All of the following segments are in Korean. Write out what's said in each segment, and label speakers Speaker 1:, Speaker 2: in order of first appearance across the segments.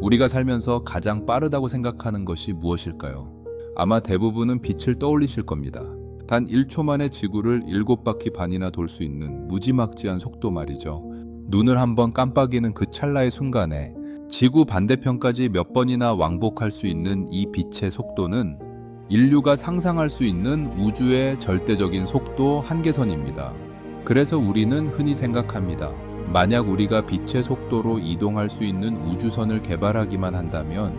Speaker 1: 우리가 살면서 가장 빠르다고 생각하는 것이 무엇일까요? 아마 대부분은 빛을 떠올리실 겁니다. 단 1초 만에 지구를 7바퀴 반이나 돌 수 있는 무지막지한 속도 말이죠. 눈을 한번 깜빡이는 그 찰나의 순간에 지구 반대편까지 몇 번이나 왕복할 수 있는 이 빛의 속도는 인류가 상상할 수 있는 우주의 절대적인 속도 한계선입니다. 그래서 우리는 흔히 생각합니다. 만약 우리가 빛의 속도로 이동할 수 있는 우주선을 개발하기만 한다면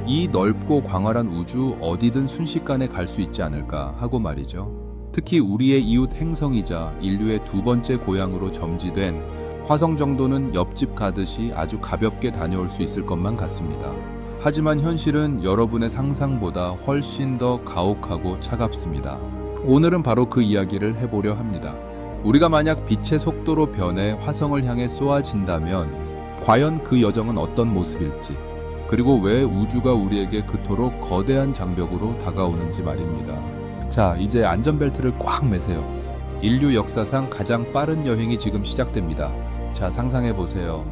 Speaker 1: 이 넓고 광활한 우주 어디든 순식간에 갈 수 있지 않을까 하고 말이죠. 특히 우리의 이웃 행성이자 인류의 두 번째 고향으로 점지된 화성 정도는 옆집 가듯이 아주 가볍게 다녀올 수 있을 것만 같습니다. 하지만 현실은 여러분의 상상보다 훨씬 더 가혹하고 차갑습니다. 오늘은 바로 그 이야기를 해보려 합니다. 우리가 만약 빛의 속도로 변해 화성을 향해 쏘아진다면 과연 그 여정은 어떤 모습일지, 그리고 왜 우주가 우리에게 그토록 거대한 장벽으로 다가오는지 말입니다. 자, 이제 안전벨트를 꽉 매세요. 인류 역사상 가장 빠른 여행이 지금 시작됩니다. 자, 상상해보세요.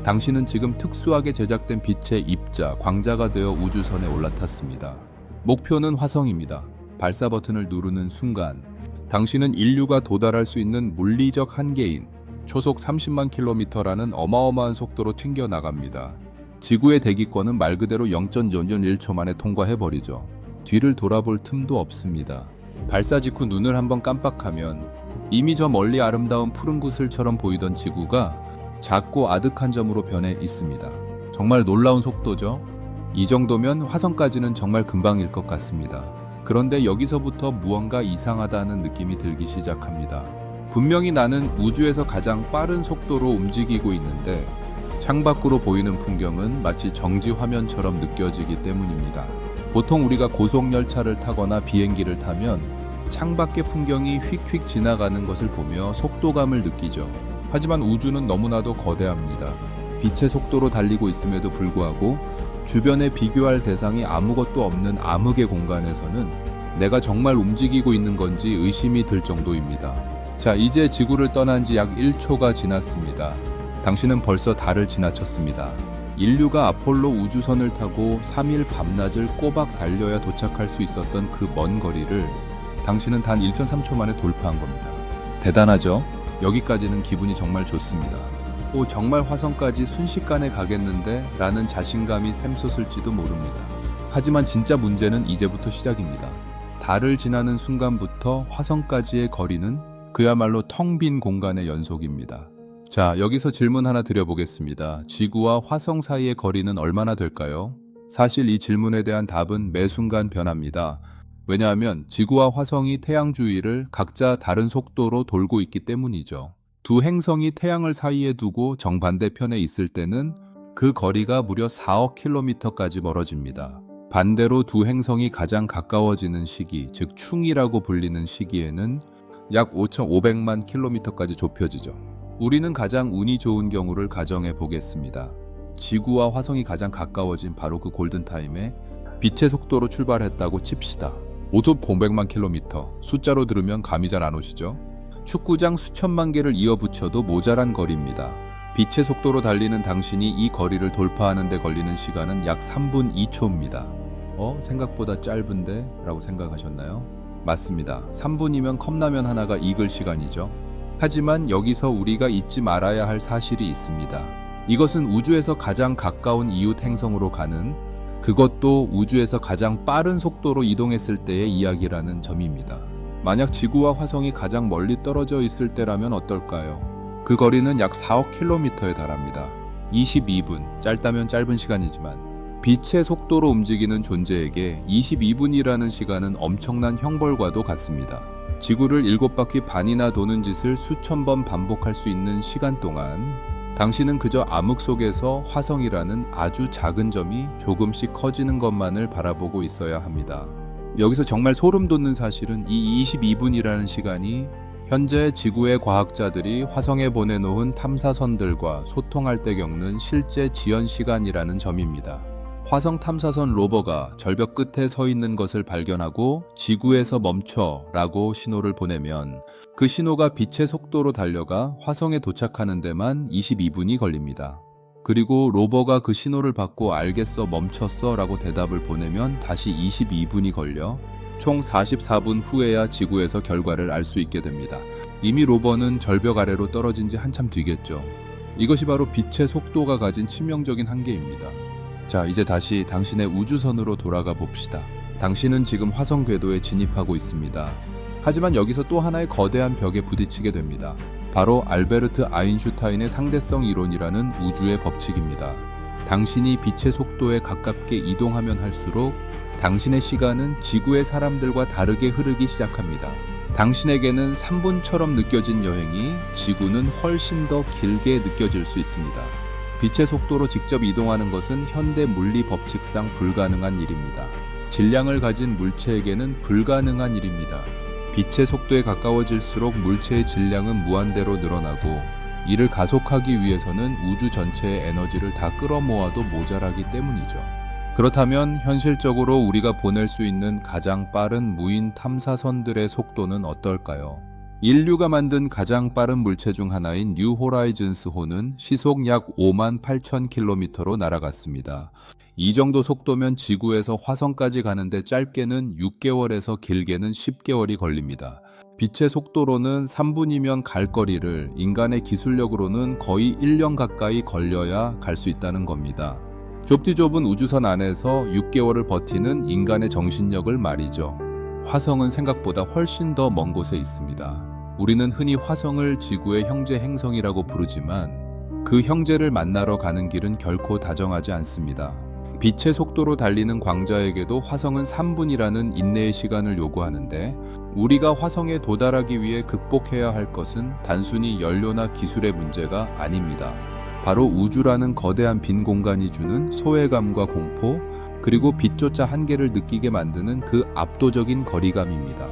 Speaker 1: 당신은 지금 특수하게 제작된 빛의 입자, 광자가 되어 우주선에 올라탔습니다. 목표는 화성입니다. 발사 버튼을 누르는 순간 당신은 인류가 도달할 수 있는 물리적 한계인 초속 30만 킬로미터라는 어마어마한 속도로 튕겨나갑니다. 지구의 대기권은 말 그대로 0.001초 만에 통과해버리죠. 뒤를 돌아볼 틈도 없습니다. 발사 직후 눈을 한번 깜빡하면 이미 저 멀리 아름다운 푸른 구슬처럼 보이던 지구가 작고 아득한 점으로 변해 있습니다. 정말 놀라운 속도죠? 이 정도면 화성까지는 정말 금방일 것 같습니다. 그런데 여기서부터 무언가 이상하다는 느낌이 들기 시작합니다. 분명히 나는 우주에서 가장 빠른 속도로 움직이고 있는데 창밖으로 보이는 풍경은 마치 정지 화면처럼 느껴지기 때문입니다. 보통 우리가 고속열차를 타거나 비행기를 타면 창밖의 풍경이 휙휙 지나가는 것을 보며 속도감을 느끼죠. 하지만 우주는 너무나도 거대합니다. 빛의 속도로 달리고 있음에도 불구하고 주변에 비교할 대상이 아무것도 없는 암흑의 공간에서는 내가 정말 움직이고 있는 건지 의심이 들 정도입니다. 자, 이제 지구를 떠난 지 약 1초가 지났습니다. 당신은 벌써 달을 지나쳤습니다. 인류가 아폴로 우주선을 타고 3일 밤낮을 꼬박 달려야 도착할 수 있었던 그 먼 거리를 당신은 단 1.3초 만에 돌파한 겁니다. 대단하죠? 여기까지는 기분이 정말 좋습니다. 정말 화성까지 순식간에 가겠는데 라는 자신감이 샘솟을지도 모릅니다. 하지만 진짜 문제는 이제부터 시작입니다. 달을 지나는 순간부터 화성까지의 거리는 그야말로 텅 빈 공간의 연속입니다. 자, 여기서 질문 하나 드려보겠습니다. 지구와 화성 사이의 거리는 얼마나 될까요? 사실 이 질문에 대한 답은 매 순간 변합니다. 왜냐하면 지구와 화성이 태양 주위를 각자 다른 속도로 돌고 있기 때문이죠. 두 행성이 태양을 사이에 두고 정반대편에 있을 때는 그 거리가 무려 4억 킬로미터까지 멀어집니다. 반대로 두 행성이 가장 가까워지는 시기, 즉 충이라고 불리는 시기에는 약 5,500만 킬로미터까지 좁혀지죠. 우리는 가장 운이 좋은 경우를 가정해 보겠습니다. 지구와 화성이 가장 가까워진 바로 그 골든타임에 빛의 속도로 출발했다고 칩시다. 5,500만 킬로미터, 숫자로 들으면 감이 잘 안 오시죠? 축구장 수천만 개를 이어붙여도 모자란 거리입니다. 빛의 속도로 달리는 당신이 이 거리를 돌파하는 데 걸리는 시간은 약 3분 2초입니다. 생각보다 짧은데? 라고 생각하셨나요? 맞습니다. 3분이면 컵라면 하나가 익을 시간이죠. 하지만 여기서 우리가 잊지 말아야 할 사실이 있습니다. 이것은 우주에서 가장 가까운 이웃 행성으로 가는, 그것도 우주에서 가장 빠른 속도로 이동했을 때의 이야기라는 점입니다. 만약 지구와 화성이 가장 멀리 떨어져 있을 때라면 어떨까요? 그 거리는 약 4억 킬로미터에 달합니다. 22분, 짧다면 짧은 시간이지만 빛의 속도로 움직이는 존재에게 22분이라는 시간은 엄청난 형벌과도 같습니다. 지구를 7바퀴 반이나 도는 짓을 수천 번 반복할 수 있는 시간 동안 당신은 그저 암흑 속에서 화성이라는 아주 작은 점이 조금씩 커지는 것만을 바라보고 있어야 합니다. 여기서 정말 소름 돋는 사실은 이 22분이라는 시간이 현재 지구의 과학자들이 화성에 보내놓은 탐사선들과 소통할 때 겪는 실제 지연 시간이라는 점입니다. 화성 탐사선 로버가 절벽 끝에 서 있는 것을 발견하고 지구에서 멈춰 라고 신호를 보내면 그 신호가 빛의 속도로 달려가 화성에 도착하는 데만 22분이 걸립니다. 그리고 로버가 그 신호를 받고 알겠어 멈췄어 라고 대답을 보내면 다시 22분이 걸려 총 44분 후에야 지구에서 결과를 알 수 있게 됩니다. 이미 로버는 절벽 아래로 떨어진 지 한참 뒤겠죠. 이것이 바로 빛의 속도가 가진 치명적인 한계입니다. 자, 이제 다시 당신의 우주선으로 돌아가 봅시다. 당신은 지금 화성 궤도에 진입하고 있습니다. 하지만 여기서 또 하나의 거대한 벽에 부딪히게 됩니다. 바로 알베르트 아인슈타인의 상대성 이론이라는 우주의 법칙입니다. 당신이 빛의 속도에 가깝게 이동하면 할수록 당신의 시간은 지구의 사람들과 다르게 흐르기 시작합니다. 당신에게는 3분처럼 느껴진 여행이 지구는 훨씬 더 길게 느껴질 수 있습니다. 빛의 속도로 직접 이동하는 것은 현대 물리 법칙상 불가능한 일입니다. 질량을 가진 물체에게는 불가능한 일입니다. 빛의 속도에 가까워질수록 물체의 질량은 무한대로 늘어나고 이를 가속하기 위해서는 우주 전체의 에너지를 다 끌어모아도 모자라기 때문이죠. 그렇다면 현실적으로 우리가 보낼 수 있는 가장 빠른 무인 탐사선들의 속도는 어떨까요? 인류가 만든 가장 빠른 물체 중 하나인 뉴 호라이즌스호는 시속 약 58,000km로 날아갔습니다. 이 정도 속도면 지구에서 화성까지 가는데 짧게는 6개월에서 길게는 10개월이 걸립니다. 빛의 속도로는 3분이면 갈 거리를 인간의 기술력으로는 거의 1년 가까이 걸려야 갈 수 있다는 겁니다. 좁디 좁은 우주선 안에서 6개월을 버티는 인간의 정신력을 말이죠. 화성은 생각보다 훨씬 더 먼 곳에 있습니다. 우리는 흔히 화성을 지구의 형제 행성이라고 부르지만 그 형제를 만나러 가는 길은 결코 다정하지 않습니다. 빛의 속도로 달리는 광자에게도 화성은 3분이라는 인내의 시간을 요구하는데 우리가 화성에 도달하기 위해 극복해야 할 것은 단순히 연료나 기술의 문제가 아닙니다. 바로 우주라는 거대한 빈 공간이 주는 소외감과 공포, 그리고 빛조차 한계를 느끼게 만드는 그 압도적인 거리감입니다.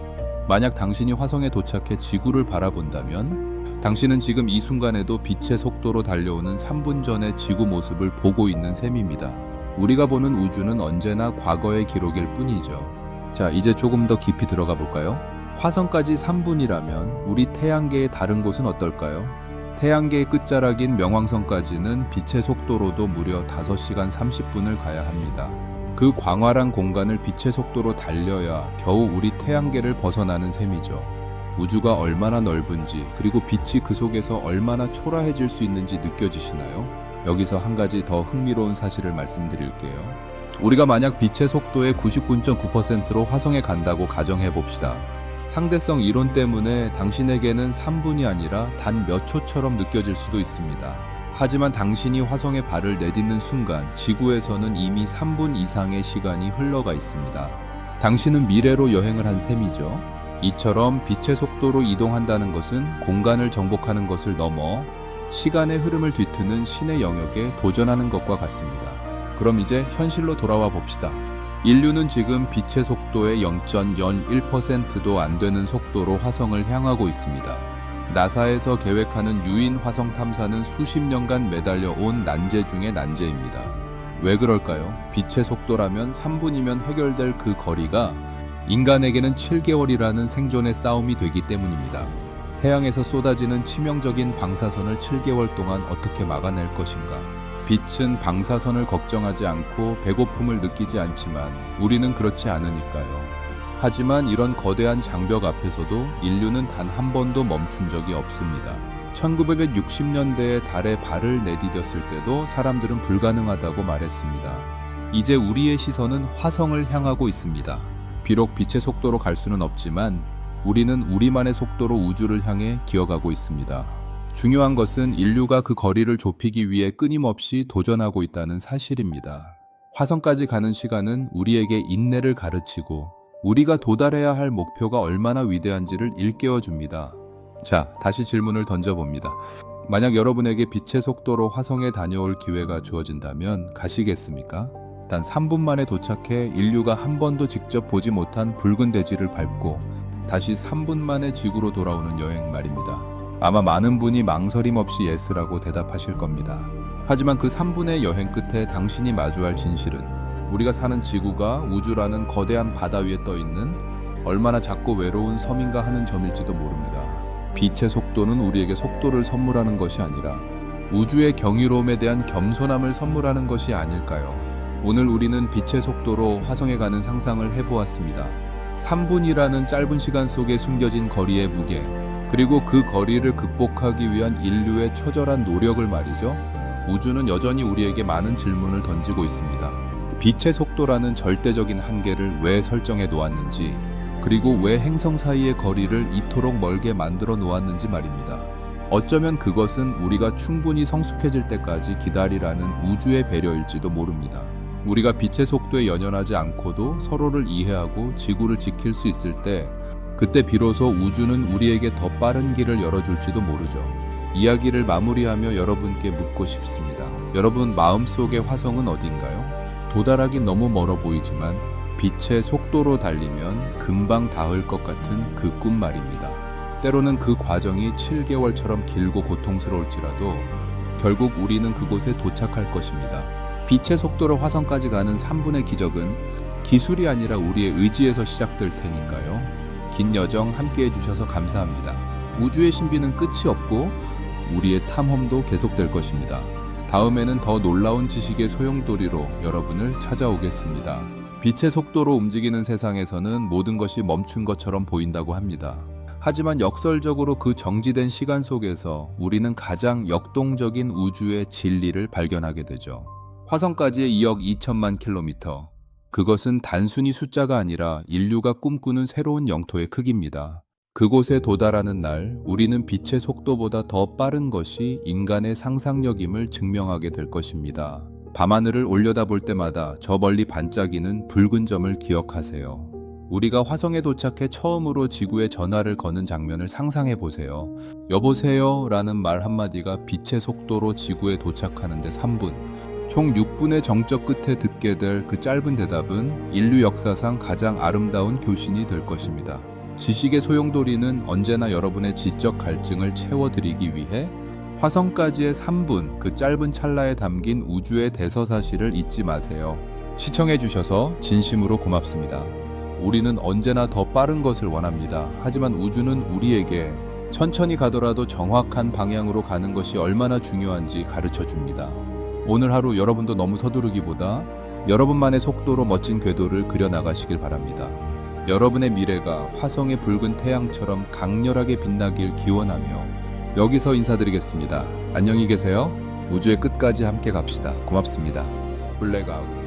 Speaker 1: 만약 당신이 화성에 도착해 지구를 바라본다면 당신은 지금 이 순간에도 빛의 속도로 달려오는 3분 전의 지구 모습을 보고 있는 셈입니다. 우리가 보는 우주는 언제나 과거의 기록일 뿐이죠. 자, 이제 조금 더 깊이 들어가 볼까요? 화성까지 3분이라면 우리 태양계의 다른 곳은 어떨까요? 태양계의 끝자락인 명왕성까지는 빛의 속도로도 무려 5시간 30분을 가야 합니다. 그 광활한 공간을 빛의 속도로 달려야 겨우 우리 태양계를 벗어나는 셈이죠. 우주가 얼마나 넓은지, 그리고 빛이 그 속에서 얼마나 초라해질 수 있는지 느껴지시나요? 여기서 한 가지 더 흥미로운 사실을 말씀드릴게요. 우리가 만약 빛의 속도의 99.9%로 화성에 간다고 가정해 봅시다. 상대성 이론 때문에 당신에게는 3분이 아니라 단 몇 초처럼 느껴질 수도 있습니다. 하지만 당신이 화성에 발을 내딛는 순간 지구에서는 이미 3분 이상의 시간이 흘러가 있습니다. 당신은 미래로 여행을 한 셈이죠. 이처럼 빛의 속도로 이동한다는 것은 공간을 정복하는 것을 넘어 시간의 흐름을 뒤트는 신의 영역에 도전하는 것과 같습니다. 그럼 이제 현실로 돌아와 봅시다. 인류는 지금 빛의 속도의 0.01%도 안 되는 속도로 화성을 향하고 있습니다. 나사에서 계획하는 유인 화성 탐사는 수십 년간 매달려 온 난제 중의 난제입니다. 왜 그럴까요? 빛의 속도라면 3분이면 해결될 그 거리가 인간에게는 7개월이라는 생존의 싸움이 되기 때문입니다. 태양에서 쏟아지는 치명적인 방사선을 7개월 동안 어떻게 막아낼 것인가? 빛은 방사선을 걱정하지 않고 배고픔을 느끼지 않지만 우리는 그렇지 않으니까요. 하지만 이런 거대한 장벽 앞에서도 인류는 단 한 번도 멈춘 적이 없습니다. 1960년대에 달에 발을 내디뎠을 때도 사람들은 불가능하다고 말했습니다. 이제 우리의 시선은 화성을 향하고 있습니다. 비록 빛의 속도로 갈 수는 없지만 우리는 우리만의 속도로 우주를 향해 기어가고 있습니다. 중요한 것은 인류가 그 거리를 좁히기 위해 끊임없이 도전하고 있다는 사실입니다. 화성까지 가는 시간은 우리에게 인내를 가르치고 우리가 도달해야 할 목표가 얼마나 위대한지를 일깨워 줍니다. 자, 다시 질문을 던져봅니다. 만약 여러분에게 빛의 속도로 화성에 다녀올 기회가 주어진다면 가시겠습니까? 단 3분 만에 도착해 인류가 한 번도 직접 보지 못한 붉은 대지를 밟고 다시 3분 만에 지구로 돌아오는 여행 말입니다. 아마 많은 분이 망설임 없이 예스라고 대답하실 겁니다. 하지만 그 3분의 여행 끝에 당신이 마주할 진실은 우리가 사는 지구가 우주라는 거대한 바다 위에 떠있는 얼마나 작고 외로운 섬인가 하는 점일지도 모릅니다. 빛의 속도는 우리에게 속도를 선물하는 것이 아니라 우주의 경이로움에 대한 겸손함을 선물하는 것이 아닐까요? 오늘 우리는 빛의 속도로 화성에 가는 상상을 해보았습니다. 3분이라는 짧은 시간 속에 숨겨진 거리의 무게, 그리고 그 거리를 극복하기 위한 인류의 처절한 노력을 말이죠. 우주는 여전히 우리에게 많은 질문을 던지고 있습니다. 빛의 속도라는 절대적인 한계를 왜 설정해 놓았는지, 그리고 왜 행성 사이의 거리를 이토록 멀게 만들어 놓았는지 말입니다. 어쩌면 그것은 우리가 충분히 성숙해질 때까지 기다리라는 우주의 배려일지도 모릅니다. 우리가 빛의 속도에 연연하지 않고도 서로를 이해하고 지구를 지킬 수 있을 때, 그때 비로소 우주는 우리에게 더 빠른 길을 열어줄지도 모르죠. 이야기를 마무리하며 여러분께 묻고 싶습니다. 여러분 마음속의 화성은 어딘가요? 도달하기 너무 멀어 보이지만 빛의 속도로 달리면 금방 닿을 것 같은 그 꿈 말입니다. 때로는 그 과정이 7개월처럼 길고 고통스러울지라도 결국 우리는 그곳에 도착할 것입니다. 빛의 속도로 화성까지 가는 3분의 기적은 기술이 아니라 우리의 의지에서 시작될 테니까요. 긴 여정 함께 해주셔서 감사합니다. 우주의 신비는 끝이 없고 우리의 탐험도 계속될 것입니다. 다음에는 더 놀라운 지식의 소용돌이로 여러분을 찾아오겠습니다. 빛의 속도로 움직이는 세상에서는 모든 것이 멈춘 것처럼 보인다고 합니다. 하지만 역설적으로 그 정지된 시간 속에서 우리는 가장 역동적인 우주의 진리를 발견하게 되죠. 화성까지의 2억 2천만 킬로미터. 그것은 단순히 숫자가 아니라 인류가 꿈꾸는 새로운 영토의 크기입니다. 그곳에 도달하는 날, 우리는 빛의 속도보다 더 빠른 것이 인간의 상상력임을 증명하게 될 것입니다. 밤하늘을 올려다볼 때마다 저 멀리 반짝이는 붉은 점을 기억하세요. 우리가 화성에 도착해 처음으로 지구에 전화를 거는 장면을 상상해 보세요. 여보세요 라는 말 한마디가 빛의 속도로 지구에 도착하는데 3분. 총 6분의 정적 끝에 듣게 될 그 짧은 대답은 인류 역사상 가장 아름다운 교신이 될 것입니다. 지식의 소용돌이는 언제나 여러분의 지적 갈증을 채워드리기 위해 화성까지의 3분, 그 짧은 찰나에 담긴 우주의 대서사실을 잊지 마세요. 시청해주셔서 진심으로 고맙습니다. 우리는 언제나 더 빠른 것을 원합니다. 하지만 우주는 우리에게 천천히 가더라도 정확한 방향으로 가는 것이 얼마나 중요한지 가르쳐 줍니다. 오늘 하루 여러분도 너무 서두르기보다 여러분만의 속도로 멋진 궤도를 그려나가시길 바랍니다. 여러분의 미래가 화성의 붉은 태양처럼 강렬하게 빛나길 기원하며 여기서 인사드리겠습니다. 안녕히 계세요. 우주의 끝까지 함께 갑시다. 고맙습니다. 블랙아웃.